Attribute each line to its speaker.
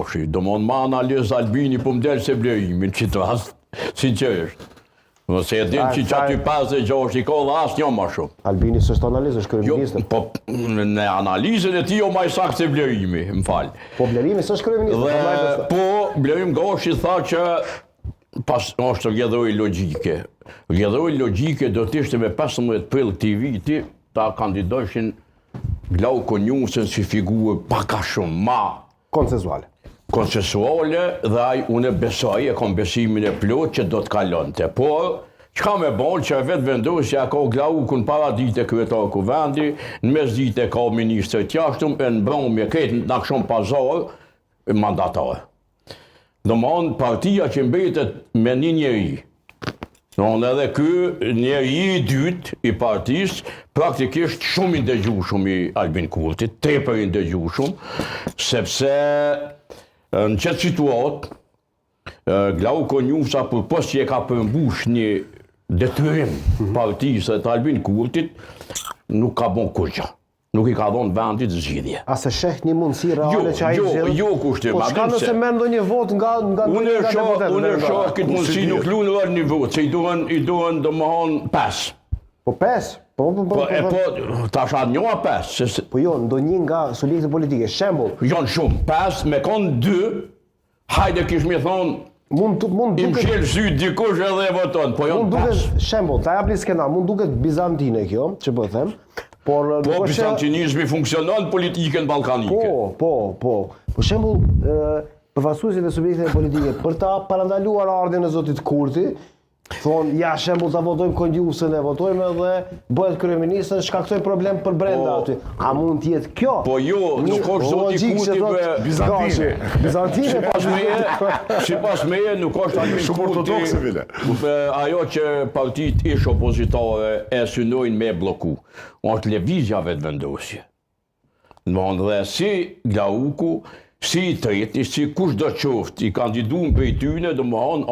Speaker 1: Gjoshi. Do më ma analizë Albini po më delë se blejimin, që të rast, sinqerisht. Nëse e din që aty 56 i ka dhe asë një ma shumë.
Speaker 2: Albini s'është analizë, është kryeministër.
Speaker 1: Po, në analizën e ti o ma i sakë se blejimi, më falë.
Speaker 2: Po blejimi s'është kryeministër.
Speaker 1: Po, blejim Gjoshi tha që pas është gjedhoj logjike. Gjedhoj logjike do t'ishte me 15 prill këtij viti ta kandidojshin Glauko Njusën si figurë paka shumë ma konsensuale dhe unë besoj, e kom besimin e plot që do t'kalonte. Por, çka me bon që vetë vendosja ka Glaukun para dite kryetar kuvendi, në mes dite ka ministër tjashtum, e në mbrëmje këtë në shumë pazar mandatar. Domthon partia që mbetet me një njeri. Domthon edhe ky njeri i dytë i partisë praktikisht shumë i ndëgjueshëm i Albin Kurtit, tepër i ndëgjueshëm, sepse në çet situatë Glauko Njusa përpos që e ka përmbush një detyrim partisë të Albin Kurtit, nuk ka bon kurrë. Nuk i ka dhonë vendit zgjidhje.
Speaker 2: A se sheh një mundësi reale që ai zgjidhet?
Speaker 1: Jo, kushtim.
Speaker 2: Po çka nëse merr ndonjë vot nga
Speaker 1: Unë shoh këtë mundësi nuk lunë një vot, se i duhen domthon 5.
Speaker 2: Po 5?
Speaker 1: Po tash a 1-5.
Speaker 2: Po jo, ndonjë nga subjekte politike, shembull.
Speaker 1: Janë shumë, 5 me kon 2. Hajde kish më thon
Speaker 2: mund
Speaker 1: i mshel sy dikush edhe e voton, po janë 5.
Speaker 2: Mund duket shembull, ta jap një skenar, mund duket bizantine kjo, që po them.
Speaker 1: Po bizantinizmi funksionon politikën ballkanike.
Speaker 2: Po. Për shembull, përfaqësuesit e subjekteve politike për ta parandaluar ardhmën e zotit Kurti, thonë, ja shembull ta votojmë Konjusën, e votojmë edhe bëhet kryeministër, shkaktojmë problem për brenda aty. A mund të jetë kjo?
Speaker 1: Po jo, nuk është zoti Kurti me bizantine. Sipas meje nuk është Albin Kurti. Ajo që partitë ish opozitare e synojnë me bloku. Është lëvizja vetëvendosje. Dhe si Glauku, si i treti, si kush do qoftë i kandiduar prej tyre, domethënë